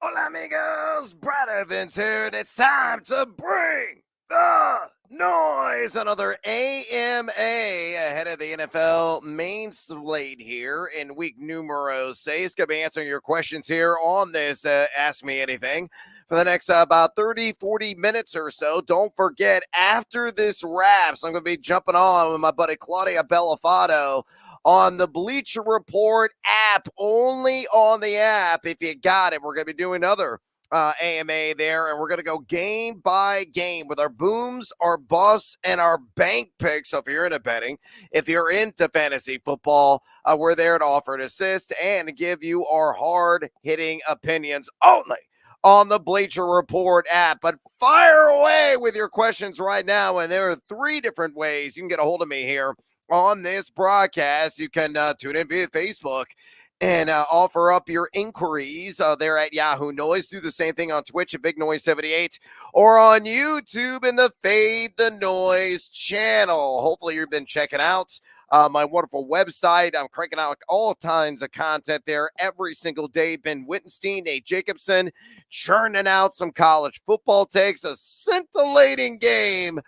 Hola amigos, Brad Evans here, and it's time to bring the noise. Another AMA ahead of the NFL main slate here in week numero 6. Going to be answering your questions here on this Ask Me Anything for the next about 30-40 minutes or so. Don't forget, after this wraps, I'm going to be jumping on with my buddy Claudia Bellafato on the Bleacher Report app, only on the app. If you got it, we're going to be doing another AMA there, and we're going to go game by game with our booms, our busts, and our bank picks. So if you're into betting, if you're into fantasy football, we're there to offer an assist and give you our hard-hitting opinions only on the Bleacher Report app. But fire away with your questions right now, and there are 3 different ways you can get a hold of me here on this broadcast. You can tune in via Facebook and offer up your inquiries there at Yahoo Noise. Do the same thing on Twitch at Big Noise 78 or on YouTube in the Fade the Noise channel. Hopefully you've been checking out my wonderful website. I'm cranking out all kinds of content there every single day. Ben Wittenstein, Nate Jacobson, churning out some college football takes. A scintillating game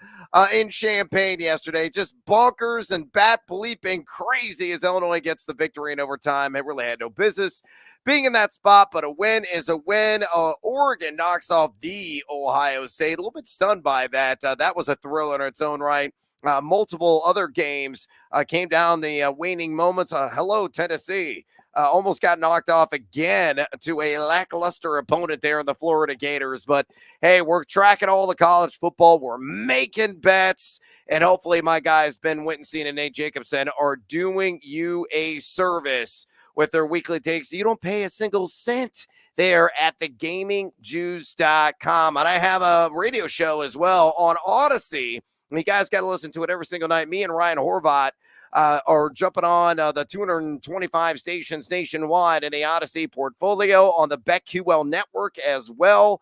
in Champaign yesterday. Just bonkers and bat bleeping crazy as Illinois gets the victory in overtime. It really had no business being in that spot, but a win is a win. Oregon knocks off the Ohio State. A little bit stunned by that. That was a thrill in its own right. Multiple other games came down the waning moments. Hello, Tennessee. Almost got knocked off again to a lackluster opponent there in the Florida Gators. But, hey, we're tracking all the college football. We're making bets. And hopefully my guys, Ben Wittenstein and Nate Jacobson, are doing you a service with their weekly takes. You don't pay a single cent there at thegamingjuice.com. And I have a radio show as well on Odyssey. You guys got to listen to it every single night. Me and Ryan Horvat are jumping on the 225 stations nationwide in the Odyssey portfolio on the BetQL network as well.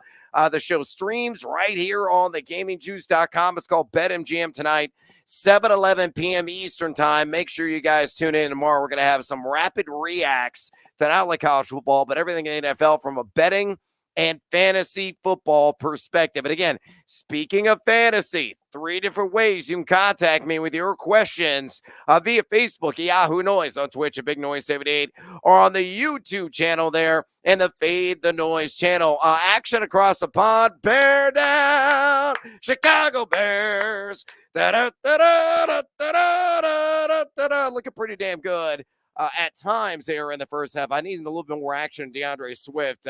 The show streams right here on thegamingjuice.com. It's called BetMGM tonight, 7:11 p.m. Eastern time. Make sure you guys tune in tomorrow. We're going to have some rapid reacts to not only college football, but everything in the NFL from a betting and fantasy football perspective. And again, speaking of fantasy, 3 different ways you can contact me with your questions via Facebook, Yahoo Noise, on Twitch at Big Noise 78, or on the YouTube channel there and the Fade the Noise channel. Action across the pond, bear down, Chicago Bears. Looking pretty damn good. At times there in the first half. I needed a little bit more action, DeAndre Swift,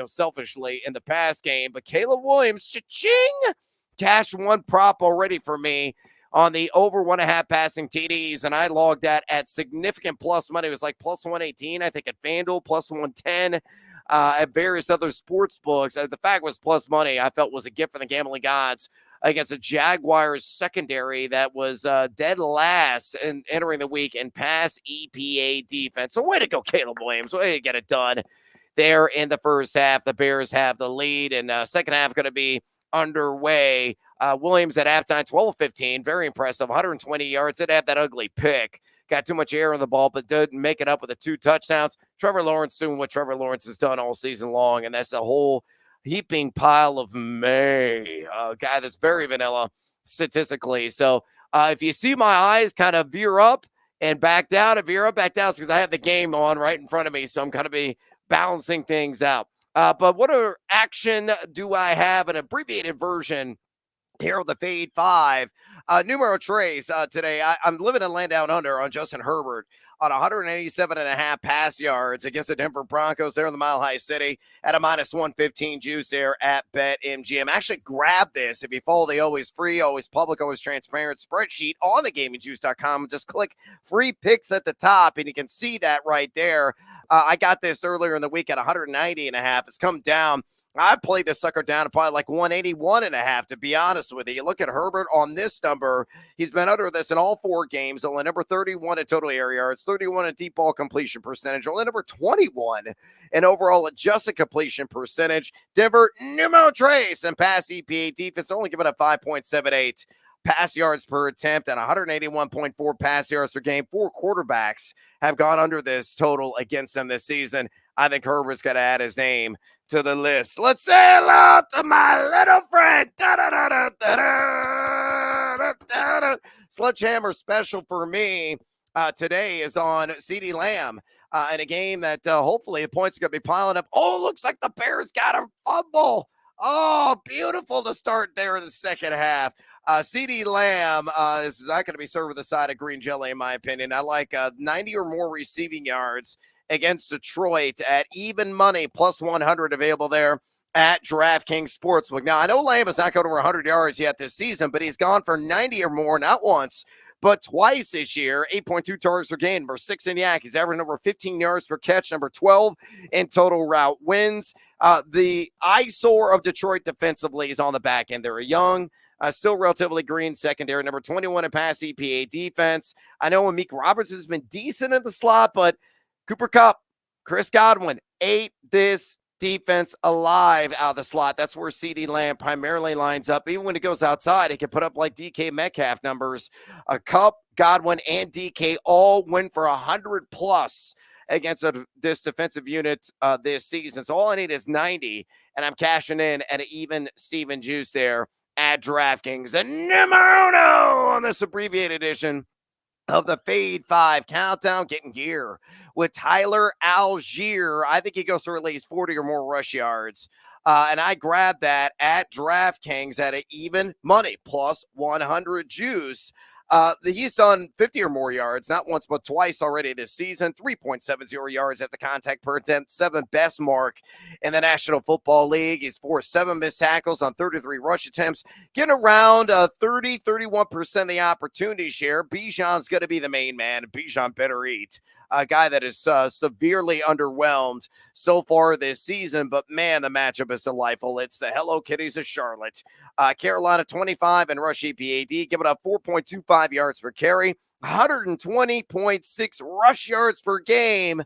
selfishly in the pass game. But Caleb Williams, cha-ching, cash one prop already for me on the over 1.5 passing TDs, and I logged that at significant plus money. It was like plus 118, I think, at FanDuel, plus 110 at various other sports books. The fact was plus money, I felt, was a gift from the gambling gods against a Jaguars secondary that was dead last in entering the week in pass EPA defense. So way to go, Caleb Williams. Way to get it done there in the first half. The Bears have the lead, and second half going to be underway. Williams at halftime, 12-15. Very impressive, 120 yards. Did have that ugly pick. Got too much air on the ball, but didn't make it up with the 2 touchdowns. Trevor Lawrence doing what Trevor Lawrence has done all season long, and that's a whole heaping pile of May. A guy that's very vanilla statistically. So if you see my eyes kind of veer up and back down, and veer up, back down, because I have the game on right in front of me. So I'm going to be balancing things out. But what other action do I have? An abbreviated version here on the Fade 5. Numero Trace today. I'm living in land down under on Justin Herbert on 187.5 pass yards against the Denver Broncos there in the Mile High City at a minus 115 juice there at BetMGM. Actually, grab this if you follow the always free, always public, always transparent spreadsheet on thegamingjuice.com. Just click free picks at the top, and you can see that right there. I got this earlier in the week at 190.5. It's come down. I played this sucker down to probably like 181.5, to be honest with you. You look at Herbert on this number. He's been under this in all 4 games. Only number 31 in total air yards, 31 in deep ball completion percentage, only number 21 in overall adjusted completion percentage. Denver, numero trace, and pass EPA defense only given up 5.78 pass yards per attempt and 181.4 pass yards per game. 4 quarterbacks have gone under this total against them this season. I think Herbert's got to add his name to the list. Let's say hello to my little friend. Sledgehammer special for me today is on CeeDee Lamb in a game that hopefully the points are going to be piling up. Oh, looks like the Bears got a fumble. Oh, beautiful to start there in the second half. CeeDee Lamb is not going to be served with a side of green jelly, in my opinion. I like 90 or more receiving yards against Detroit at even money, plus 100 available there at DraftKings Sportsbook. Now, I know Lamb has not gone over 100 yards yet this season, but he's gone for 90 or more, not once, but twice this year. 8.2 targets per game, number 6 in YAC. He's averaging over 15 yards per catch, number 12 in total route wins. The eyesore of Detroit defensively is on the back end. They're young, still relatively green secondary, number 21 in pass EPA defense. I know Amik Roberts has been decent in the slot, but Cooper Kupp, Chris Godwin ate this defense alive out of the slot. That's where CeeDee Lamb primarily lines up. Even when it goes outside, it can put up like DK Metcalf numbers. Kupp, Godwin, and DK all went for 100 plus against this defensive unit this season. So all I need is 90, and I'm cashing in at an even Steven juice there at DraftKings. And numero uno on this abbreviated edition of the Fade 5 Countdown, getting gear with Tyler Algier. I think he goes for at least 40 or more rush yards. And I grabbed that at DraftKings at an even money, plus 100 juice. He's done 50 or more yards, not once but twice already this season. 3.70 yards at the contact per attempt, 7th best mark in the National Football League. He's forced 7 missed tackles on 33 rush attempts, getting around 31% of the opportunity share. Bijan's going to be the main man. Bijan better eat. A guy that is severely underwhelmed so far this season, but man, the matchup is delightful. It's the Hello Kitties of Charlotte. Carolina 25 and rush EPAD, giving up 4.25 yards per carry, 120.6 rush yards per game.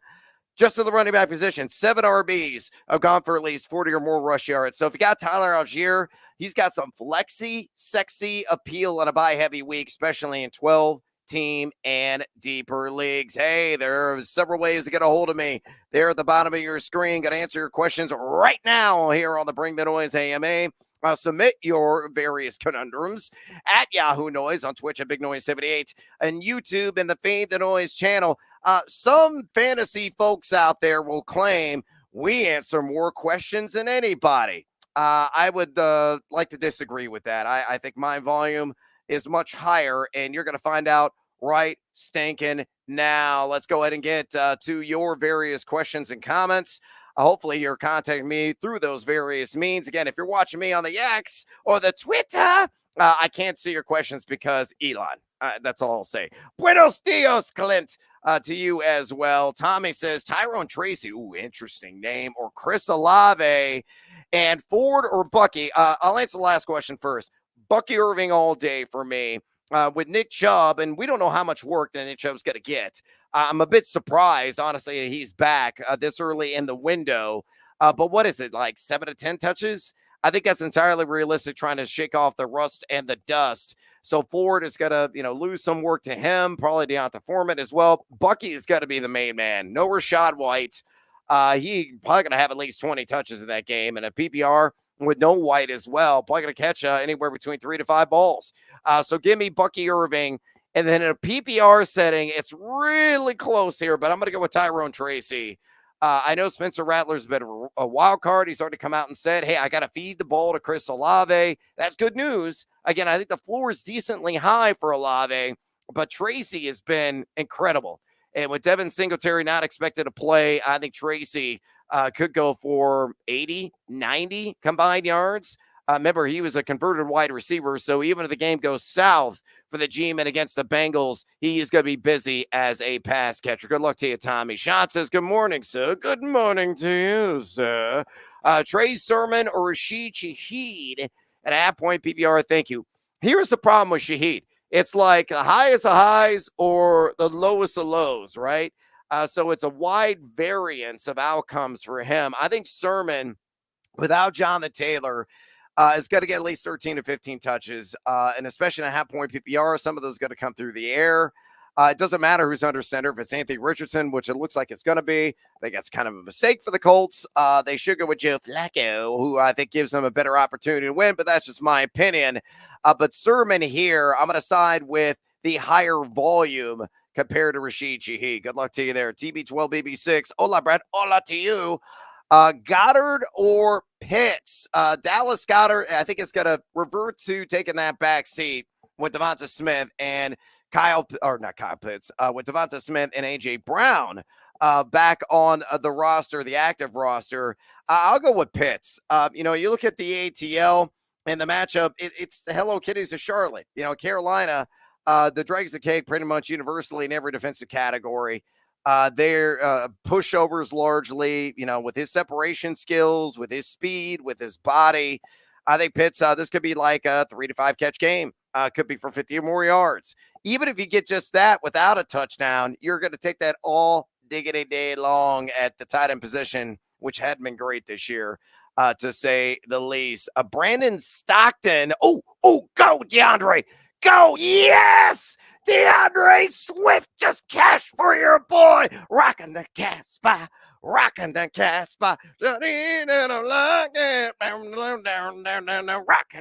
Just to the running back position, 7 RBs have gone for at least 40 or more rush yards. So if you got Tyler Algier, he's got some flexy, sexy appeal on a buy-heavy week, especially in 12-team and deeper leagues. Hey, there are several ways to get a hold of me. There at the bottom of your screen. Going to answer your questions right now here on the Bring the Noise AMA. Submit your various conundrums at Yahoo Noise, on Twitch at Big Noise 78, and YouTube and the Fade the Noise channel. Some fantasy folks out there will claim we answer more questions than anybody. I would like to disagree with that. I think my volume is much higher, and you're going to find out right stinking now. Let's go ahead and get to your various questions and comments. Hopefully you're contacting me through those various means. Again, if you're watching me on the X or the Twitter, I can't see your questions because Elon. That's all I'll say. Buenos dias, Clint, to you as well. Tommy says Tyrone Tracy. Ooh, interesting name. Or Chris Olave. And Ford or Bucky. I'll answer the last question first. Bucky Irving all day for me. With Nick Chubb, and we don't know how much work that Nick Chubb's going to get. I'm a bit surprised, honestly, he's back this early in the window. But what is it, like 7 to 10 touches? I think that's entirely realistic, trying to shake off the rust and the dust. So Ford is going to, lose some work to him, probably Deonta Foreman as well. Bucky is going to be the main man. No Rashad White. He probably going to have at least 20 touches in that game. And a PPR with no White as well, probably going to catch anywhere between 3 to 5 balls. So give me Bucky Irving. And then in a PPR setting, it's really close here, but I'm going to go with Tyrone Tracy. I know Spencer Rattler's been a wild card. He's already come out and said, hey, I got to feed the ball to Chris Olave. That's good news. Again, I think the floor is decently high for Olave, but Tracy has been incredible. And with Devin Singletary not expected to play, I think Tracy could go for 80, 90 combined yards. Remember, he was a converted wide receiver, so even if the game goes south for the G-Men against the Bengals, he is going to be busy as a pass catcher. Good luck to you, Tommy. Sean says, good morning, sir. Good morning to you, sir. Trey Sermon or Rashid Shaheed at half point PPR, thank you. Here's the problem with Shaheed. It's like the highest of highs or the lowest of lows, right? So it's a wide variance of outcomes for him. I think Sermon, without Jonathan Taylor, is going to get at least 13 to 15 touches, and especially in a half-point PPR, some of those are going to come through the air. It doesn't matter who's under center. If it's Anthony Richardson, which it looks like it's going to be, I think that's kind of a mistake for the Colts. They should go with Joe Flacco, who I think gives them a better opportunity to win, but that's just my opinion. But Sermon here, I'm going to side with the higher volume compared to Rashid Shaheed. Good luck to you there. TB12BB6. Hola, Brad. Hola to you. Goddard or Pitts? Dallas Goddard, I think it's going to revert to taking that back seat with Devonta Smith and not Kyle Pitts, with Devonta Smith and A.J. Brown back on the roster, the active roster. I'll go with Pitts. You look at the ATL and the matchup, it's the Hello Kitties of Charlotte. Carolina, the dregs the cake pretty much universally in every defensive category. They're pushovers largely, with his separation skills, with his speed, with his body. I think Pitts, this could be like a 3 to 5 catch game. Could be for 50 or more yards. Even if you get just that without a touchdown, you're going to take that all diggity day long at the tight end position, which hadn't been great this year, to say the least. Brandon Stockton. Oh, go, DeAndre. Go, yes! DeAndre Swift, just cash for your boy. Rocking the Casbah. Rocking the Casbah. Rocking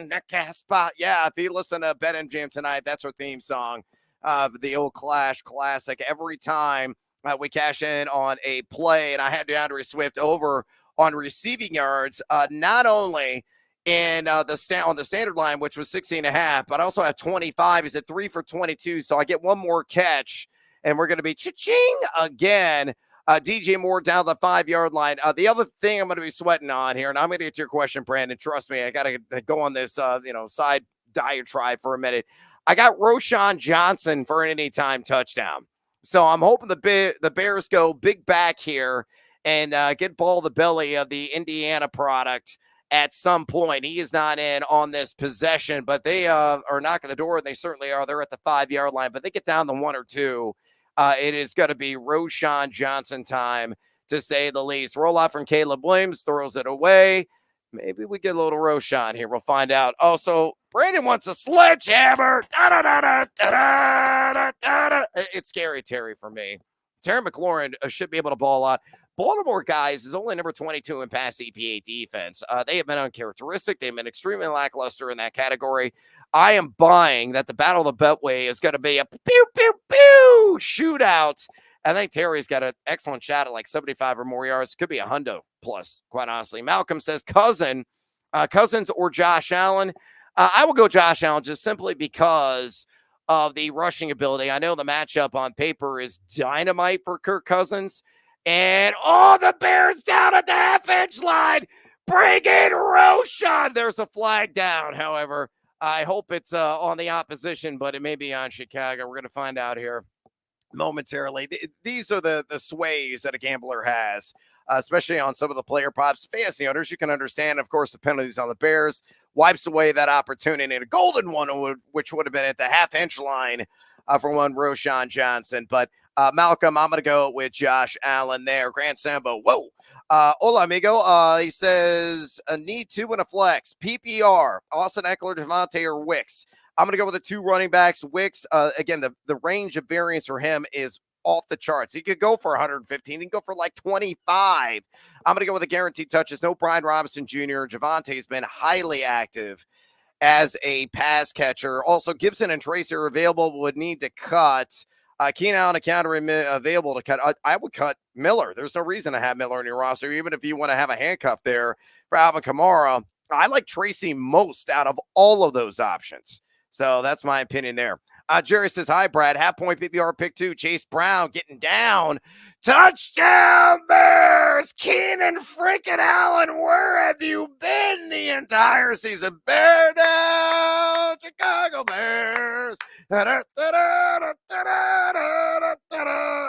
the Casbah. Yeah, if you listen to Bet and Jam tonight, that's our theme song. The old Clash classic. Every time we cash in on a play, and I had DeAndre Swift over on receiving yards, not only in on the standard line, which was 16.5, but I also have 25. He's at 3 for 22, so I get one more catch, and we're going to be cha-ching again. DJ Moore down the 5-yard line. The other thing I'm going to be sweating on here, and I'm going to get to your question, Brandon. Trust me, I got to go on this, side diatribe for a minute. I got Roschon Johnson for an anytime touchdown. So I'm hoping the Bears go big back here and get ball the belly of the Indiana product at some point. He is not in on this possession, but they are knocking the door, and they certainly are. They're at the 5-yard line, but they get down to 1 or 2. It is going to be Roschon Johnson time, to say the least. Roll out from Caleb Williams, throws it away. Maybe we get a little Roschon here. We'll find out. Also, Brandon wants a sledgehammer. It's scary, Terry, for me. Terry McLaurin should be able to ball out. Baltimore, guys, is only number 22 in pass EPA defense. They have been uncharacteristic. They've been extremely lackluster in that category. I am buying that the Battle of the Beltway is going to be a pew shootout. I think Terry's got an excellent shot at like 75 or more yards. Could be a hundo plus, quite honestly. Malcolm says Cousins or Josh Allen. I will go Josh Allen just simply because of the rushing ability. I know the matchup on paper is dynamite for Kirk Cousins. And the Bears down at the half-inch line. Bring in Roschon. There's a flag down, however. I hope it's on the opposition, but it may be on Chicago. We're going to find out here momentarily. These are the sways that a gambler has, especially on some of the player props. Fantasy owners, you can understand, of course, the penalties on the Bears wipes away that opportunity. And a golden one, which would have been at the half-inch line for one Roschon Johnson. But Malcolm, I'm going to go with Josh Allen there. Grant Sambo, whoa. Hola, amigo. He says, a need 2 and a flex. PPR, Austin Eckler, Devontae, or Wicks. I'm going to go with the 2 running backs. Wicks, again, the range of variance for him is off the charts. He could go for 115. He can go for like 25. I'm going to go with the guaranteed touches. No Brian Robinson Jr. Javonte has been highly active as a pass catcher. Also, Gibson and Tracy are available, would need to cut. Keenan Allen account available to cut. I would cut Miller. There's no reason to have Miller in your roster, even if you want to have a handcuff there for Alvin Kamara. I like Tracy most out of all of those options. So that's my opinion there. Jerry says, hi, Brad. Half-point PPR pick 2. Chase Brown getting down. Touchdown, Bears! Keenan freaking Allen, where have you been the entire season? Bear down, Chicago Bears.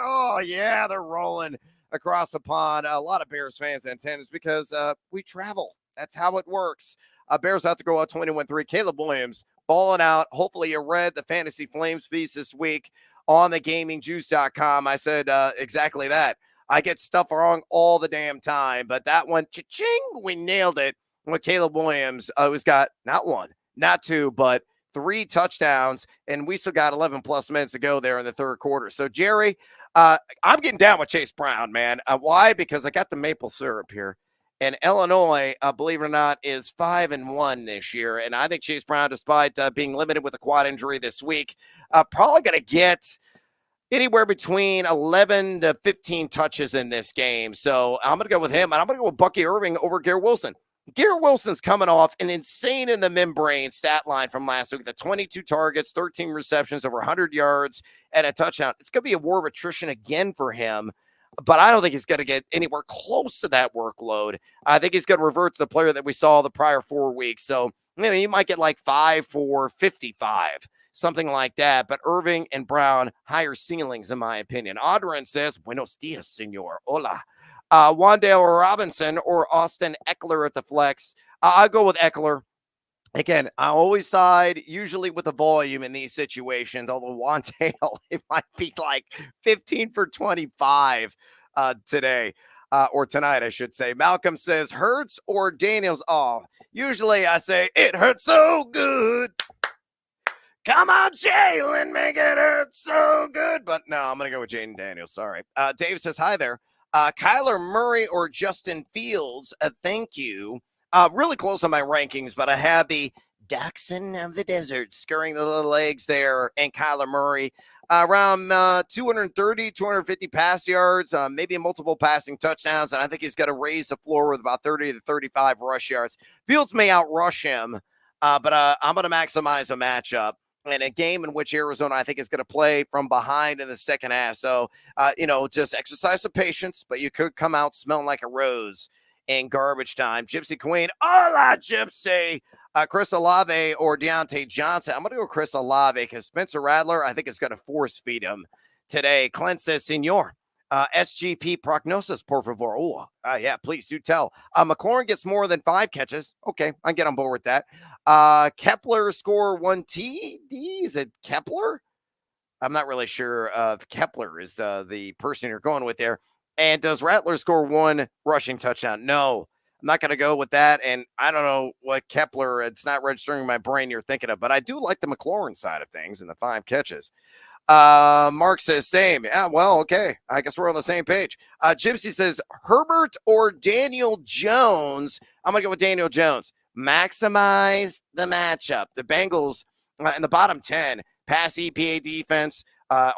Oh, yeah, they're rolling across the pond. A lot of Bears fans and antennas because we travel. That's how it works. Bears have to go out 21-3. Caleb Williams balling out. Hopefully you read the Fantasy Flames piece this week on the gamingjuice.com. I said exactly that. I get stuff wrong all the damn time, but that one, cha-ching, we nailed it with Caleb Williams, who's got not 1, not 2, but 3 touchdowns, and we still got 11 plus minutes to go there in the third quarter. So, Jerry, I'm getting down with Chase Brown, man. Why? Because I got the maple syrup here. And Illinois, believe it or not, is 5-1 this year. And I think Chase Brown, despite being limited with a quad injury this week, probably going to get anywhere between 11 to 15 touches in this game. So I'm going to go with him, and I'm going to go with Bucky Irving over Garrett Wilson. Garrett Wilson's coming off an insane in the membrane stat line from last week. The 22 targets, 13 receptions, over 100 yards, and a touchdown. It's going to be a war of attrition again for him, but I don't think he's going to get anywhere close to that workload. I think he's going to revert to the player that we saw the prior 4 weeks. So maybe he might get like 5 for 55, something like that. But Irving and Brown, higher ceilings, in my opinion. Audrin says, Buenos dias, senor. Hola. Wan'Dale Robinson or Austin Eckler at the flex. I'll go with Eckler. Again, I always side usually with the volume in these situations, although Wan'Dale, it might be like 15 for 25 today. Or tonight, I should say. Malcolm says, Hurts or Daniels? Oh, usually I say, it hurts so good. Come on, Jalen, make it hurt so good. But no, I'm going to go with Jaden Daniels. Sorry. Dave says, hi there. Kyler Murray or Justin Fields? Thank you. Really close on my rankings, but I have the Dachshund of the Desert scurrying the little legs there, and Kyler Murray around 230, 250 pass yards, maybe multiple passing touchdowns, and I think he's got to raise the floor with about 30 to 35 rush yards. Fields may outrush him, but I'm going to maximize a matchup. In a game in which Arizona, I think, is going to play from behind in the second half. So, just exercise some patience, but you could come out smelling like a rose in garbage time. Gypsy Queen, hola, Gypsy. Chris Olave or Deontay Johnson. I'm going to go Chris Olave because Spencer Rattler, I think, is going to force feed him today. Clint says, Senor, SGP prognosis, por favor. Oh, yeah, please do tell. McLaurin gets more than 5 catches. Okay, I get on board with that. Kepler score 1 TD. Is it Kepler? I'm not really sure if Kepler is the person you're going with there. And does Rattler score 1 rushing touchdown? No, I'm not going to go with that. And I don't know what Kepler, it's not registering in my brain you're thinking of, but I do like the McLaurin side of things and the 5 catches. Mark says same. Yeah, well, okay. I guess we're on the same page. Gypsy says Herbert or Daniel Jones. I'm going to go with Daniel Jones. Maximize the matchup. The Bengals in the bottom 10, pass EPA defense,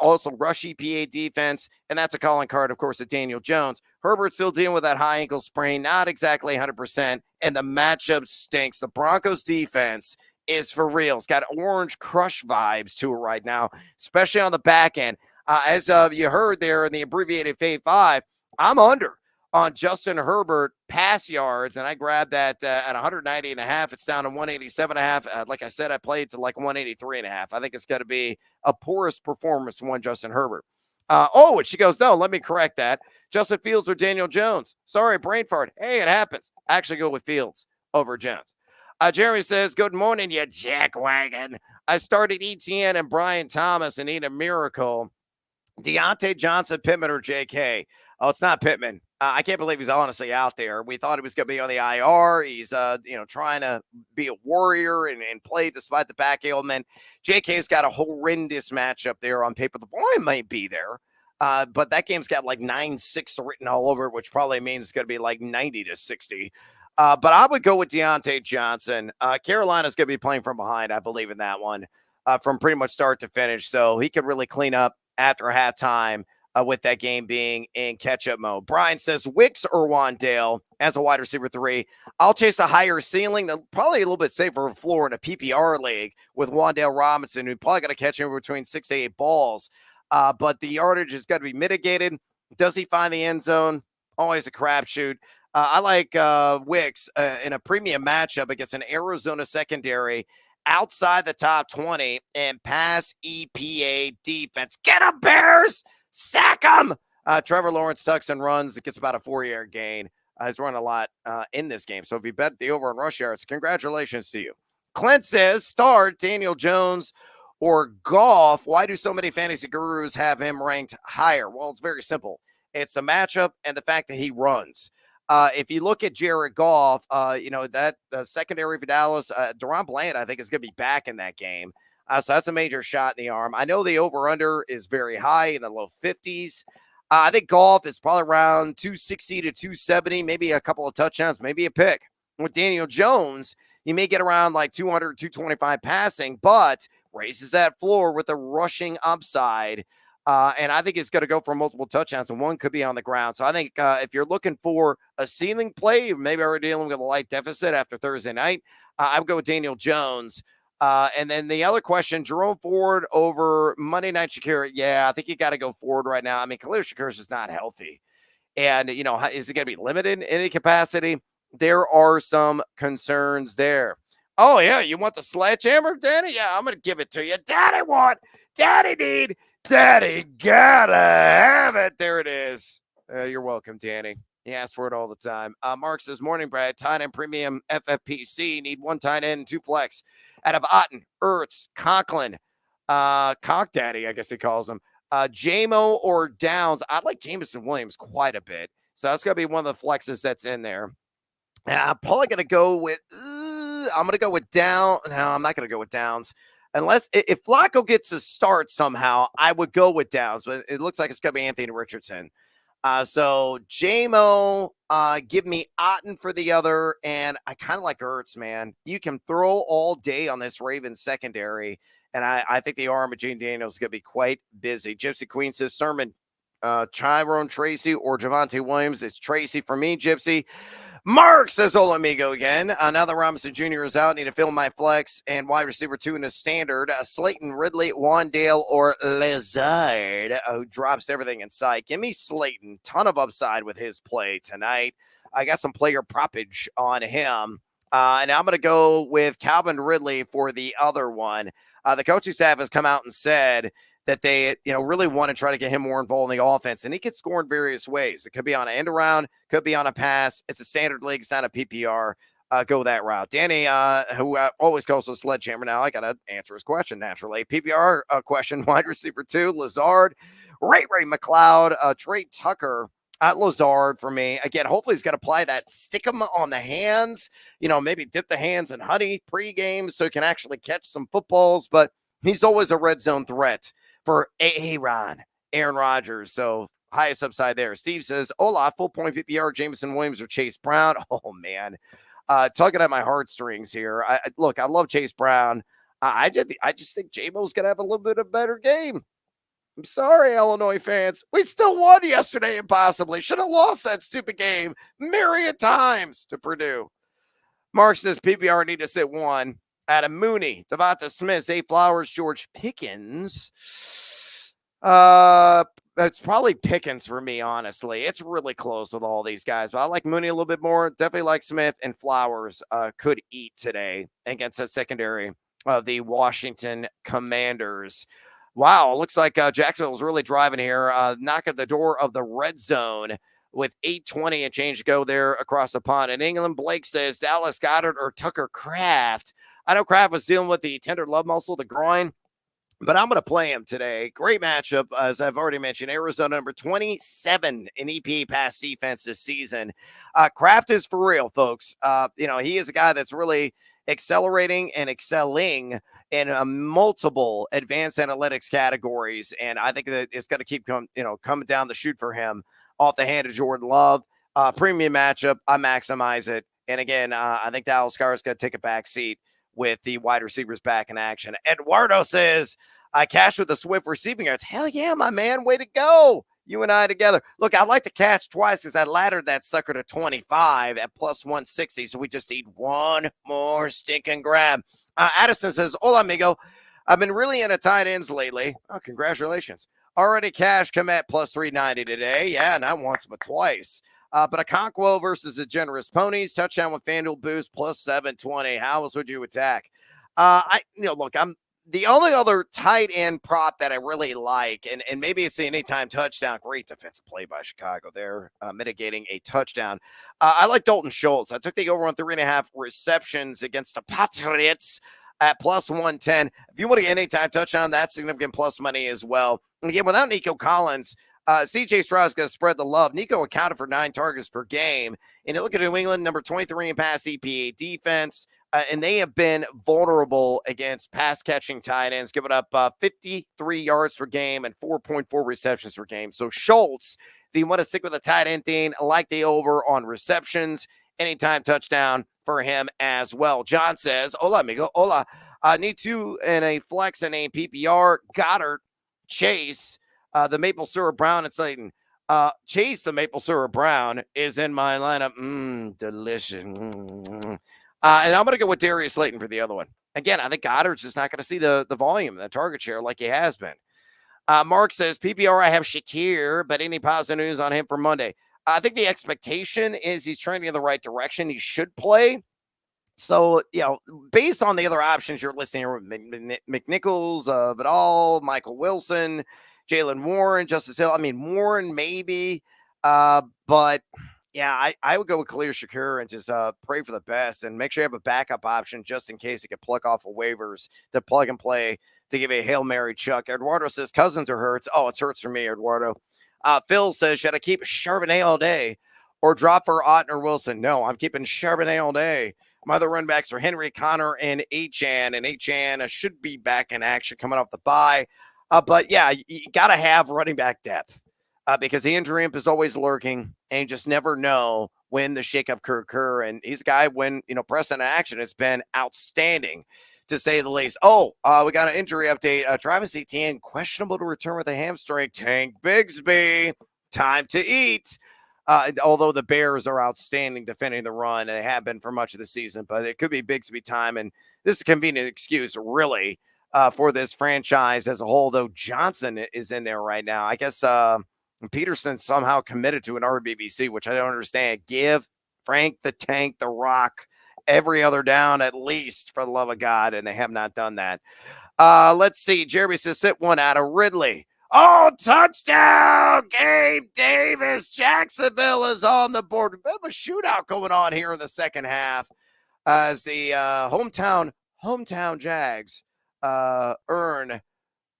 also rush EPA defense, and that's a calling card, of course, of Daniel Jones. Herbert's still dealing with that high ankle sprain, not exactly 100%, and the matchup stinks. The Broncos defense is for real. It's got Orange Crush vibes to it right now, especially on the back end. As you heard there in the abbreviated Fave 5, I'm under on Justin Herbert pass yards, and I grabbed that at 190.5. It's down to 187.5. Like I said, I played to like 183.5. I think it's going to be a porous performance from one Justin Herbert. And she goes, no, let me correct that. Justin Fields or Daniel Jones. Sorry, brain fart. Hey, it happens. I actually go with Fields over Jones. Jeremy says, good morning, you jackwagon. I started ETN and Brian Thomas and need a miracle. Deontay Johnson, Pittman, or JK? Oh, it's not Pittman. I can't believe he's honestly out there. We thought he was going to be on the IR. He's, trying to be a warrior and play despite the back ailment. JK's got a horrendous matchup there on paper. The boy might be there, but that game's got like 9-6 written all over it, which probably means it's going to be like 90-60. But I would go with Deontay Johnson. Carolina's going to be playing from behind, I believe, in that one from pretty much start to finish. So he could really clean up after halftime with that game being in catch-up mode. Brian says, Wicks or Wan'Dale as a wide receiver 3. I'll chase a higher ceiling, probably a little bit safer floor in a PPR league with Wan'Dale Robinson, who's probably going to catch him between 6 to 8 balls. But the yardage has got to be mitigated. Does he find the end zone? Always a crapshoot. I like Wicks in a premium matchup against an Arizona secondary outside the top 20 and pass EPA defense. Get him, Bears! Sack him! Trevor Lawrence tucks and runs. It gets about a 4-yard gain. He's run a lot in this game. So if you bet the over on rush yards, congratulations to you. Clint says, start Daniel Jones or Goff. Why do so many fantasy gurus have him ranked higher? Well, it's very simple. It's the matchup and the fact that he runs. If you look at Jared Goff, that secondary for Dallas, Deron Bland, I think, is going to be back in that game. So that's a major shot in the arm. I know the over-under is very high in the low 50s. I think Goff is probably around 260 to 270, maybe a couple of touchdowns, maybe a pick. With Daniel Jones, you may get around like 200, 225 passing, but raises that floor with a rushing upside. And I think it's going to go for multiple touchdowns, and one could be on the ground. So I think if you're looking for a ceiling play, maybe already dealing with a light deficit after Thursday night, I would go with Daniel Jones. And then the other question, Jerome Ford over Monday Night Shakira. Yeah, I think you got to go forward right now. I mean, Khalil Shakir is just not healthy. And, is it going to be limited in any capacity? There are some concerns there. Oh, yeah, you want the sledgehammer, Danny? Yeah, I'm going to give it to you. Daddy want, Daddy need, Daddy gotta have it. There it is. You're welcome, Danny. He asks for it all the time. Mark says, morning, Brad. Tight end premium FFPC. Need one tight end and two flex. Out of Otten, Ertz, Conklin, Conk Daddy, I guess he calls him. JMO or Downs. I like Jameson Williams quite a bit. So that's going to be one of the flexes that's in there. And I'm probably going to go with, I'm going to go with Down. No, I'm not going to go with Downs. Unless, if Flacco gets a start somehow, I would go with Downs. But it looks like it's going to be Anthony Richardson. So JMO, give me Otten for the other. And I kind of like Ertz, man. You can throw all day on this Ravens secondary. And I think the arm of Gene Daniels is going to be quite busy. Gypsy Queen says, Sermon, Tyrone Tracy or Javonte Williams. It's Tracy for me, Gypsy. Mark says, hola, amigo again. Another Robinson Jr. is out. Need to fill my flex and wide receiver 2 in a standard. Slayton, Ridley, Wandale, or Lazard, who drops everything in sight. Give me Slayton. Ton of upside with his play tonight. I got some player propage on him. And I'm going to go with Calvin Ridley for the other one. The coaching staff has come out and said that they, really want to try to get him more involved in the offense. And he can score in various ways. It could be on an end around, could be on a pass. It's a standard league, it's not a PPR. Go that route. Danny, who always calls us Sledgehammer now, I got to answer his question naturally. PPR question, wide receiver 2, Lazard, Ray McLeod, Trey Tucker, Lazard for me. Again, hopefully he's going to apply that stick him on the hands, maybe dip the hands in honey pregame so he can actually catch some footballs. But he's always a red zone threat for Aaron Rodgers. So highest upside there. Steve says, Olaf, full point PPR, Jameson Williams or Chase Brown. Oh, man. Tugging at my heartstrings here. I love Chase Brown. I just think J-Mo's going to have a little bit of a better game. I'm sorry, Illinois fans. We still won yesterday and possibly should have lost that stupid game myriad times to Purdue. Mark says PPR need to sit 1. Adam Mooney, Devonta Smith, Zay Flowers, George Pickens. It's probably Pickens for me, honestly. It's really close with all these guys, but I like Mooney a little bit more. Definitely like Smith, and Flowers could eat today against that secondary of the Washington Commanders. Wow, looks like Jacksonville's really driving here, knock at the door of the red zone with 8:20 and change to go there across the pond. In England, Blake says Dallas Goedert or Tucker Kraft. I know Kraft was dealing with the tender love muscle, the groin, but I'm going to play him today. Great matchup, as I've already mentioned. Arizona number 27 in EPA pass defense this season. Kraft is for real, folks. He is a guy that's really accelerating and excelling in multiple advanced analytics categories, and I think that it's going to keep coming down the chute for him off the hand of Jordan Love. Premium matchup, I maximize it. And again, I think Dallas Goedert is going to take a back seat with the wide receivers back in action. Eduardo says, I cashed with the Swift receiving yards. Hell yeah, my man. Way to go. You and I together. Look, I'd like to catch twice because I laddered that sucker to 25 at plus 160. So we just need one more stinking grab. Addison says, hola, amigo. I've been really into tight ends lately. Oh, congratulations. Already cash Komet plus 390 today. Yeah, not once, but twice. But a Conquo versus a Generous Ponies touchdown with FanDuel boost plus 720. How else would you attack? Look, I'm the only other tight end prop that I really like, and maybe it's the anytime touchdown. Great defensive play by Chicago there, mitigating a touchdown. I like Dalton Schultz. I took the over on 3.5 receptions against the Patriots at plus 110. If you want to get anytime touchdown, that's significant plus money as well. And again, without Nico Collins, CJ Stroud's going to spread the love. Nico accounted for 9 targets per game. And you look at New England, number 23 in pass EPA defense, and they have been vulnerable against pass-catching tight ends, giving up 53 yards per game and 4.4 receptions per game. So Schultz, if you want to stick with the tight end thing, I like the over on receptions, anytime touchdown for him as well. John says, hola, amigo, hola. Need 2 in a flex and a PPR. Goddard, Chase, the Maple Syrup Brown, and Slayton. Chase, the Maple Syrup Brown, is in my lineup. Delicious. And I'm going to go with Darius Slayton for the other one. Again, I think Goddard's just not going to see the volume, the target share like he has been. Mark says, PPR, I have Shakir, but any positive news on him for Monday? I think the expectation is he's trending in the right direction. He should play. So, based on the other options you're listing here with McNichols, Vidal, Michael Wilson, Jalen Warren, Justice Hill. I mean, Warren maybe, but yeah, I would go with Khalil Shakir and just pray for the best and make sure you have a backup option just in case you can plug off of waivers to plug and play to give a Hail Mary Chuck. Eduardo says Cousins or Hurts. Oh, it hurts for me, Eduardo. Phil says, should I keep Charbonnet all day or drop for Otten or Wilson? No, I'm keeping Charbonnet all day. My other run backs are Henry, Connor, and Achane. And Achane should be back in action coming off the bye. But yeah, you got to have running back depth because the injury imp is always lurking and you just never know when the shakeup could occur. And he's a guy when, press in action has been outstanding to say the least. Oh, we got an injury update. Travis Etienne, questionable to return with a hamstring. Tank Bigsby, time to eat. Although the Bears are outstanding defending the run, and they have been for much of the season, but it could be Bigsby time. And this is a convenient excuse, really, for this franchise as a whole, though Johnson is in there right now. I guess Peterson somehow committed to an RBBC, which I don't understand. Give Frank the Tank the Rock every other down at least, for the love of God, and they have not done that. Let's see. Jeremy says, sit one out of Ridley. Oh, touchdown, Gabe Davis. Jacksonville is on the board. A bit of a shootout going on here in the second half as the hometown Jags earn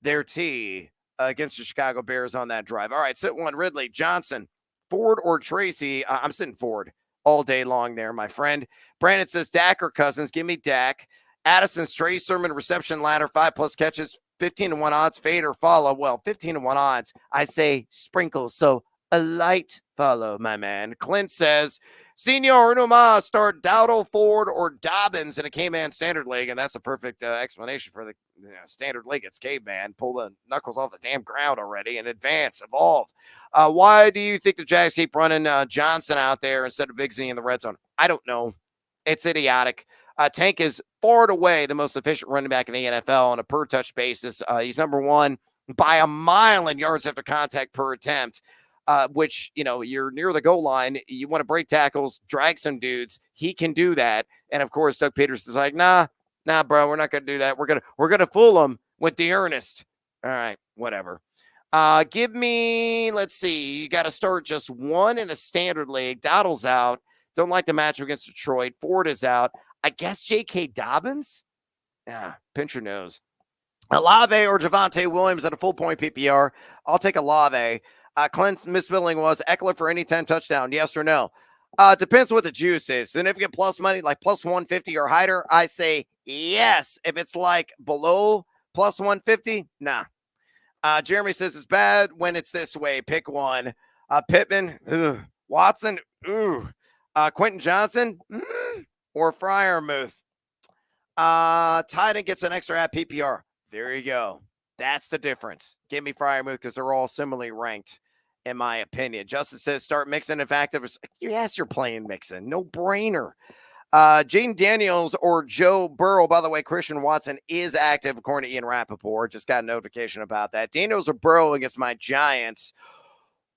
their tee against the Chicago Bears on that drive. All right, sit one, Ridley, Johnson, Ford or Tracy. I'm sitting Ford all day long there, my friend. Brandon says Dak or Cousins. Give me Dak. Addison's Trey Sermon reception ladder, 5+ catches, 15-1 odds, fade or follow. Well, 15-1 odds. I say sprinkle, so a light follow, my man. Clint says, Senor Unuma, start Dowdle, Ford, or Dobbins in a K-Man standard league, and that's a perfect explanation for the standard league. It's K-Man. Pull the knuckles off the damn ground already and advance, evolve. Why do you think the Jags keep running Johnson out there instead of Bigsby in the red zone? I don't know. It's idiotic. Tank is far and away the most efficient running back in the NFL on a per-touch basis. He's number one by a mile in yards after contact per attempt, which, you're near the goal line. You want to break tackles, drag some dudes. He can do that. And, of course, Doug Peters is like, nah, bro, we're not going to do that. We're gonna fool him with the earnest. All right, whatever. Give me, let's see, you got to start just one in a standard league. Dowdle's out. Don't like the matchup against Detroit. Ford is out. I guess J.K. Dobbins? Yeah, pinch your nose. Olave or Javonte Williams at a full point PPR. I'll take Olave. Clint's misspelling was Eckler for anytime touchdown. Yes or no? Depends what the juice is. Significant plus money, like plus 150 or higher, I say yes. If it's like below plus 150, nah. Jeremy says it's bad when it's this way. Pick one. Pittman, Watson, Quentin Johnson, or Freiermuth. Titan gets an extra at PPR. There you go. That's the difference. Give me Freiermuth because they're all similarly ranked, in my opinion. Justin says start Mixon if active. Yes, you're playing Mixon. No brainer. Jaden Daniels or Joe Burrow. By the way, Christian Watson is active according to Ian Rappaport. Just got a notification about that. Daniels or Burrow against my Giants.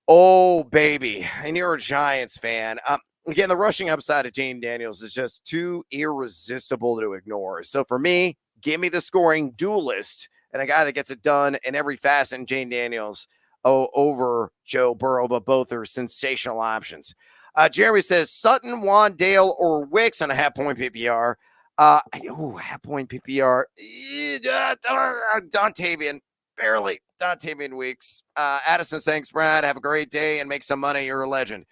Oh, baby. And you're a Giants fan. Again, the rushing upside of Jaden Daniels is just too irresistible to ignore. So for me, give me the scoring duelist and a guy that gets it done in every facet in Jaden Daniels over Joe Burrow, but both are sensational options. Jeremy says Sutton, Wandale, or Wicks on a half-point PPR. Half-point PPR. Dontavian. Barely. Dante Midweeks. Addison, thanks, Brad. Have a great day and make some money. You're a legend.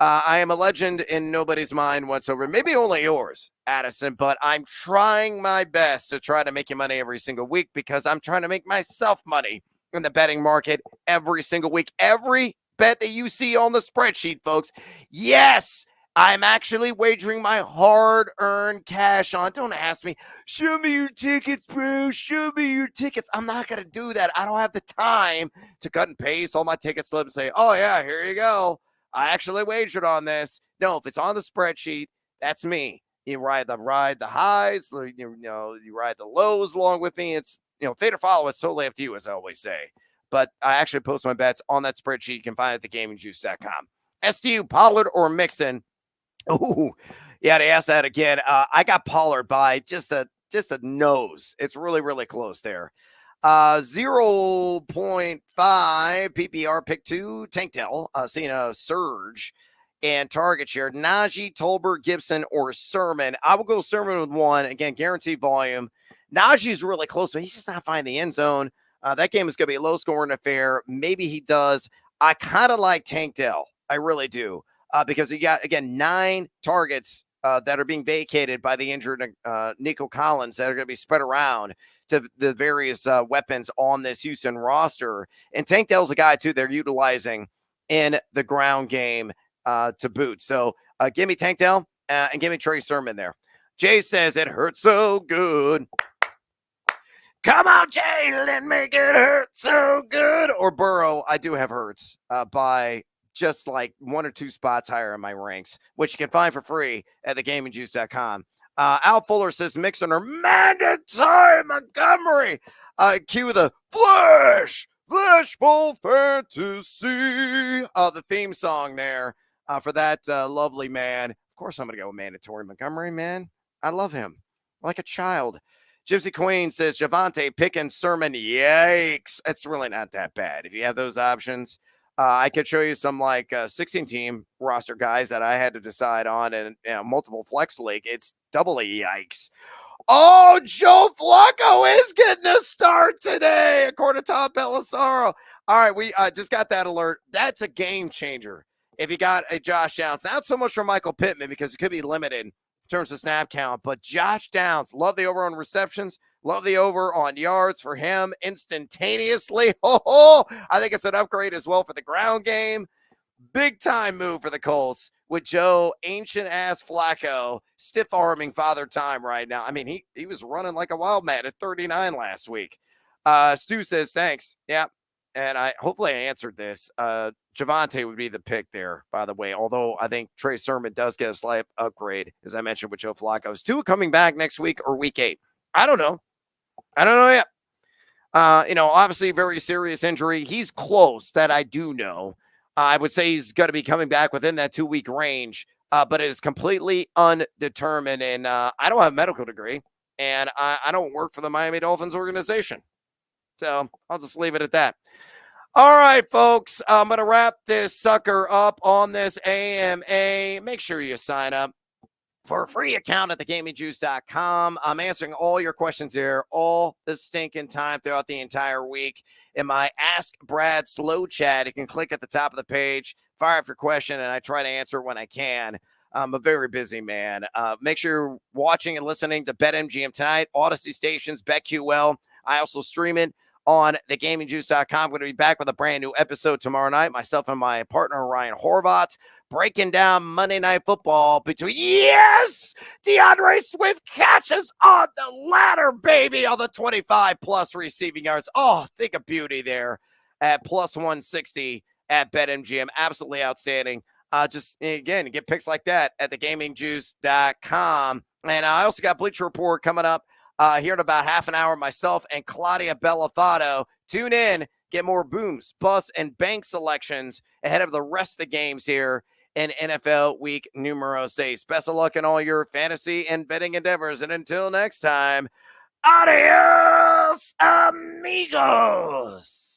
I am a legend in nobody's mind whatsoever. Maybe only yours, Addison, but I'm trying my best to try to make you money every single week because I'm trying to make myself money in the betting market every single week. Every bet that you see on the spreadsheet, folks, yes, I'm actually wagering my hard-earned cash on. Don't ask me, show me your tickets, bro. Show me your tickets. I'm not going to do that. I don't have the time to cut and paste all my ticket slips and say, oh, yeah, here you go. I actually wagered on this. No, if it's on the spreadsheet, that's me. You ride the highs, you ride the lows along with me. It's, fade or follow. It's totally up to you, as I always say. But I actually post my bets on that spreadsheet. You can find it at thegamingjuice.com. STU, Pollard or Mixon? Oh, yeah, to ask that again. I got Pollard by just a nose. It's really, really close there. 0.5 PPR pick 2 Tankdale, seeing a surge and target share. Najee, Tolbert, Gibson, or Sermon. I will go Sermon with 1. Again, guaranteed volume. Najee's really close, but he's just not finding the end zone. That game is going to be a low-scoring affair. Maybe he does. I kind of like Tankdale. I really do. Because he got, again, 9 targets that are being vacated by the injured Nico Collins that are going to be spread around to the various weapons on this Houston roster. And Tank Dell's a guy, too, they're utilizing in the ground game to boot. So give me Tank Dell and give me Trey Sermon there. Jay says it hurts so good. Come on, Jay, let me get hurt so good. Or Burrow, I do have Hurts by just like 1 or 2 spots higher in my ranks, which you can find for free at thegamingjuice.com. Al Fuller says Mixon or mandatory Montgomery. Cue the Flashball Fantasy. The theme song there for that lovely man. Of course, I'm going to go with mandatory Montgomery, man. I love him like a child. Gypsy Queen says Javonte, Pickens, Sermon. Yikes. It's really not that bad. If you have those options, I could show you some like 16-team roster guys that I had to decide on and multiple flex league. It's doubly yikes. Oh, Joe Flacco is getting a start today, according to Tom Pelissaro. All right, we just got that alert. That's a game changer. If you got a Josh Downs, not so much for Michael Pittman because it could be limited in terms of snap count, but Josh Downs, love the over on receptions. Love the over on yards for him instantaneously. I think it's an upgrade as well for the ground game. Big time move for the Colts with Joe, ancient ass Flacco, stiff arming Father Time right now. I mean, he was running like a wild man at 39 last week. Stu says, thanks. Yeah. And hopefully I answered this. Javonte would be the pick there, by the way. Although I think Trey Sermon does get a slight upgrade, as I mentioned with Joe Flacco. Is Tua coming back next week or week 8? I don't know yet. Obviously a very serious injury. He's close, that I do know. I would say he's going to be coming back within that 2-week range, but it is completely undetermined. And I don't have a medical degree, and I don't work for the Miami Dolphins organization. So I'll just leave it at that. All right, folks, I'm going to wrap this sucker up on this AMA. Make sure you sign up for a free account at thegamingjuice.com. I'm answering all your questions here all the stinking time throughout the entire week. In my Ask Brad Slow chat, you can click at the top of the page, fire up your question, and I try to answer it when I can. I'm a very busy man. Make sure you're watching and listening to BetMGM tonight, Odyssey Stations, BetQL. I also stream it on thegamingjuice.com. I'm going to be back with a brand new episode tomorrow night. Myself and my partner, Ryan Horvat, breaking down Monday Night Football between, DeAndre Swift catches on the ladder, baby, on the 25-plus receiving yards. Oh, think of beauty there at plus 160 at BetMGM. Absolutely outstanding. Just, again, get picks like that at thegamingjuice.com. And I also got Bleacher Report coming up here in about half an hour. Myself and Claudia Bellafato. Tune in, get more booms, busts, and bank selections ahead of the rest of the games here in NFL Week Numero 6. Best of luck in all your fantasy and betting endeavors. And until next time, adios, amigos.